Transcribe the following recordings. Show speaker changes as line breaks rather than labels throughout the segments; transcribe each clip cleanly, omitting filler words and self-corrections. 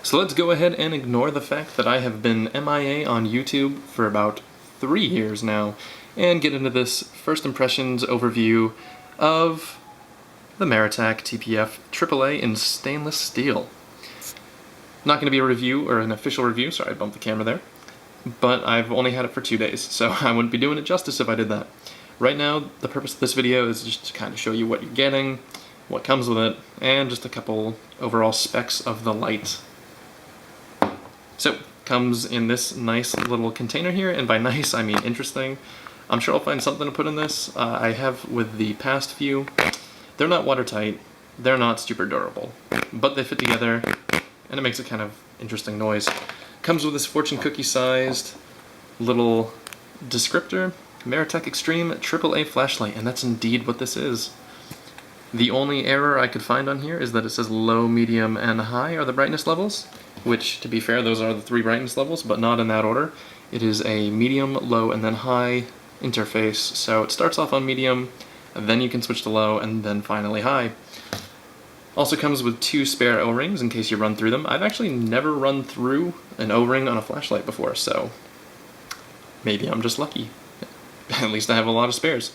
So let's go ahead and ignore the fact that I have been MIA on YouTube for about 3 years now, and get into this first impressions overview of the Maratac TPF AAA in stainless steel. Not going to be a review, or an official review, sorry I bumped the camera there, but I've only had it for 2 days, so I wouldn't be doing it justice if I did that. Right now, the purpose of this video is just to kind of show you what you're getting, what comes with it, and just a couple overall specs of the light. So, comes in this nice little container here, and by nice I mean interesting. I'm sure I'll find something to put in this. I have with the past few. They're not watertight, they're not super durable, but they fit together, and it makes a kind of interesting noise. Comes with this fortune cookie sized little descriptor, Maratac Extreme AAA flashlight, and that's indeed what this is. The only error I could find on here is that it says low, medium, and high are the brightness levels, which, to be fair, those are the 3 brightness levels, but not in that order. It is a medium, low, and then high interface, so it starts off on medium, then you can switch to low, and then finally high. Also comes with 2 spare O-rings in case you run through them. I've actually never run through an O-ring on a flashlight before, so maybe I'm just lucky. At least I have a lot of spares.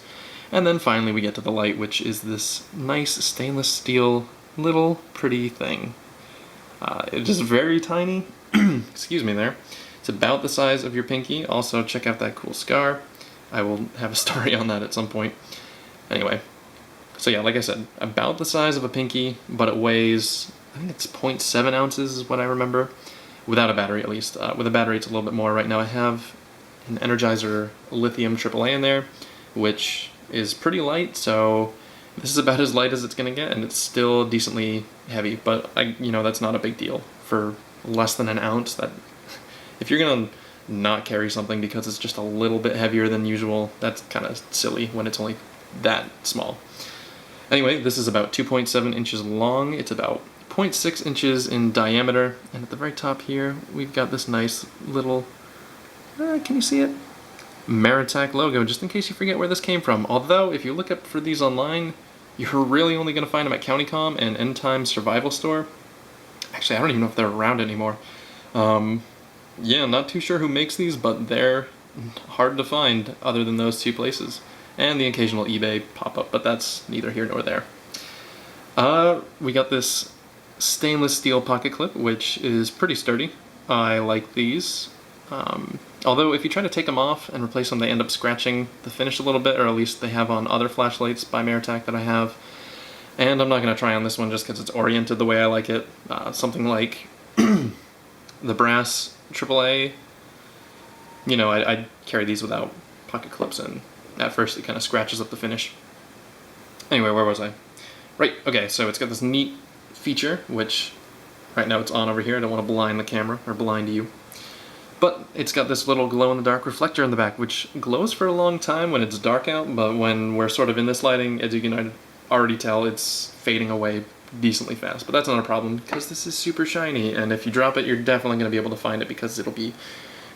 And then finally we get to the light, which is this nice stainless steel little pretty thing. It is very tiny, excuse me there. It's about the size of your pinky. Also check out that cool scar. I will have a story on that at some point. Anyway, so yeah, like I said, about the size of a pinky, but it weighs, I think it's 0.7 ounces is what I remember, without a battery at least. With a battery it's a little bit more. Right now I have an Energizer lithium AAA in there, which is pretty light, so this is about as light as it's gonna get, and it's still decently heavy, but that's not a big deal. For less than an ounce, that if you're gonna not carry something because it's just a little bit heavier than usual, that's kind of silly when it's only that small. Anyway, this is about 2.7 inches long, it's about 0.6 inches in diameter, and at the very top here, we've got this nice little, can you see it? Maratac logo, just in case you forget where this came from. Although, if you look up for these online, you're really only going to find them at CountyComm and End Time Survival Store. Actually, I don't even know if they're around anymore. Yeah, not too sure who makes these, but they're hard to find other than those 2 places. And the occasional eBay pop-up, but that's neither here nor there. We got this stainless steel pocket clip, which is pretty sturdy. I like these. Although if you try to take them off and replace them, they end up scratching the finish a little bit, or at least they have on other flashlights by Maratac that I have. And I'm not going to try on this one just because it's oriented the way I like it. Something like the brass AAA, I'd carry these without pocket clips, and at first it kind of scratches up the finish. Anyway, where was I? Right, okay, so it's got this neat feature, which right now it's on over here. I don't want to blind the camera, or blind you. But it's got this little glow-in-the-dark reflector in the back, which glows for a long time when it's dark out, but when we're sort of in this lighting, as you can already tell, it's fading away decently fast. But that's not a problem, because this is super shiny, and if you drop it, you're definitely going to be able to find it, because it'll be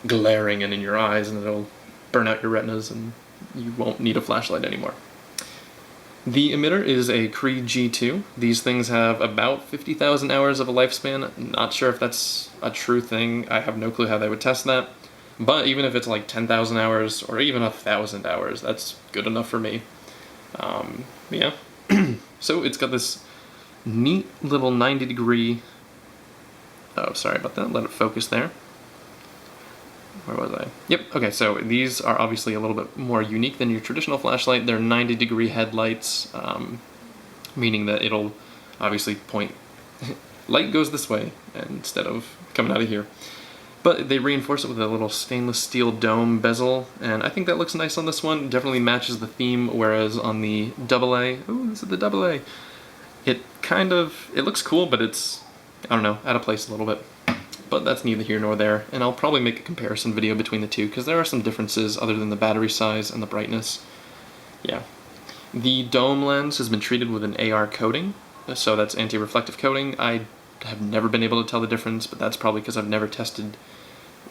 glaring and in your eyes, and it'll burn out your retinas, and you won't need a flashlight anymore. The emitter is a Cree G2. These things have about 50,000 hours of a lifespan. Not sure if that's a true thing. I have no clue how they would test that. But even if it's like 10,000 hours or even 1,000 hours, that's good enough for me. Yeah. So it's got this neat little 90-degree... Oh, sorry about that. Let it focus there. Where was I? Yep, okay, so these are obviously a little bit more unique than your traditional flashlight. They're 90-degree headlights, meaning that it'll obviously point... Light goes this way instead of coming out of here. But they reinforce it with a little stainless steel dome bezel, and I think that looks nice on this one. It definitely matches the theme, whereas on the AA... Ooh, this is the AA! It looks cool, but it's, I don't know, out of place a little bit. But that's neither here nor there, and I'll probably make a comparison video between the two, because there are some differences other than the battery size and the brightness. Yeah. The dome lens has been treated with an AR coating, so that's anti-reflective coating. I have never been able to tell the difference, but that's probably because I've never tested,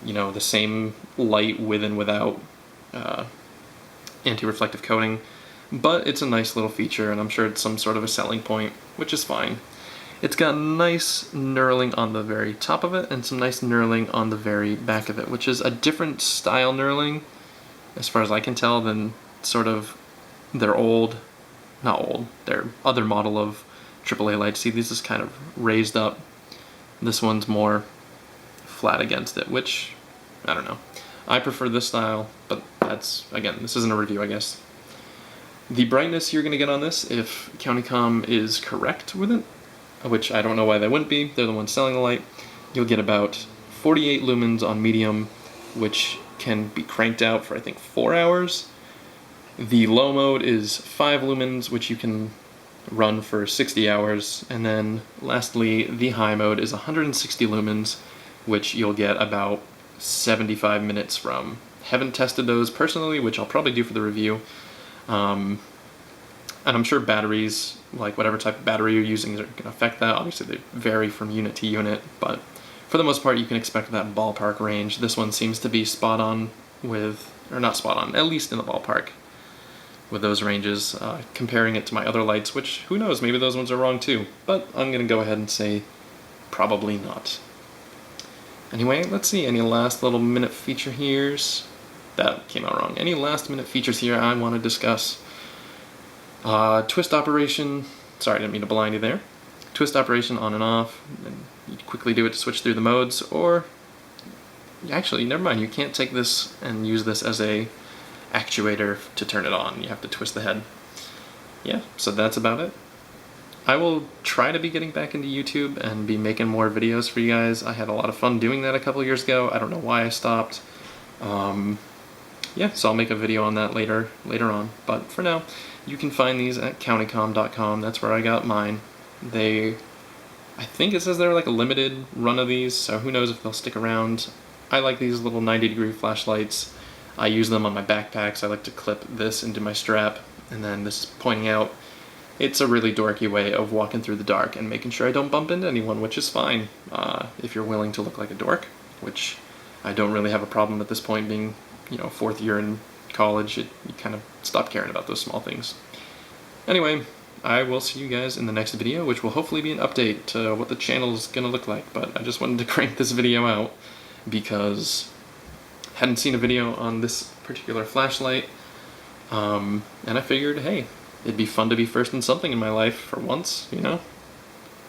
the same light with and without anti-reflective coating. But it's a nice little feature, and I'm sure it's some sort of a selling point, which is fine. It's got nice knurling on the very top of it and some nice knurling on the very back of it, which is a different style knurling, as far as I can tell, than sort of their their other model of AAA lights. See, this is kind of raised up. This one's more flat against it, which, I don't know. I prefer this style, but that's, again, this isn't a review, I guess. The brightness you're going to get on this, if CountyComm is correct with it, which I don't know why they wouldn't be, they're the ones selling the light, you'll get about 48 lumens on medium, which can be cranked out for, I think, 4 hours. The low mode is 5 lumens, which you can run for 60 hours. And then lastly, the high mode is 160 lumens, which you'll get about 75 minutes from. Haven't tested those personally, which I'll probably do for the review. And I'm sure batteries, like whatever type of battery you're using, are going to affect that. Obviously, they vary from unit to unit, but for the most part, you can expect that ballpark range. This one seems to be spot on with, or not spot on, at least in the ballpark with those ranges. Comparing it to my other lights, which, who knows, maybe those ones are wrong too, but I'm going to go ahead and say probably not. Anyway, let's see, any last little minute feature here's? That came out wrong. Any last minute features here I want to discuss? Twist operation, sorry, I didn't mean to blind you there. Twist operation on and off, and you quickly do it to switch through the modes, or actually, never mind, you can't take this and use this as a actuator to turn it on. You have to twist the head. Yeah, so that's about it. I will try to be getting back into YouTube and be making more videos for you guys. I had a lot of fun doing that a couple years ago. I don't know why I stopped. Yeah, so I'll make a video on that later on. But for now, you can find these at CountyComm.com. That's where I got mine. I think it says they're like a limited run of these, so who knows if they'll stick around. I like these little 90-degree flashlights. I use them on my backpacks. I like to clip this into my strap, and then this is pointing out. It's a really dorky way of walking through the dark and making sure I don't bump into anyone, which is fine if you're willing to look like a dork, which I don't really have a problem at this point, being, you know, 4th year in college. You kind of stop caring about those small things. Anyway, I will see you guys in the next video, which will hopefully be an update to what the channel is going to look like, but I just wanted to crank this video out because I hadn't seen a video on this particular flashlight, and I figured, hey, it'd be fun to be first in something in my life for once, you know?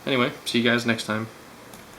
Anyway, see you guys next time.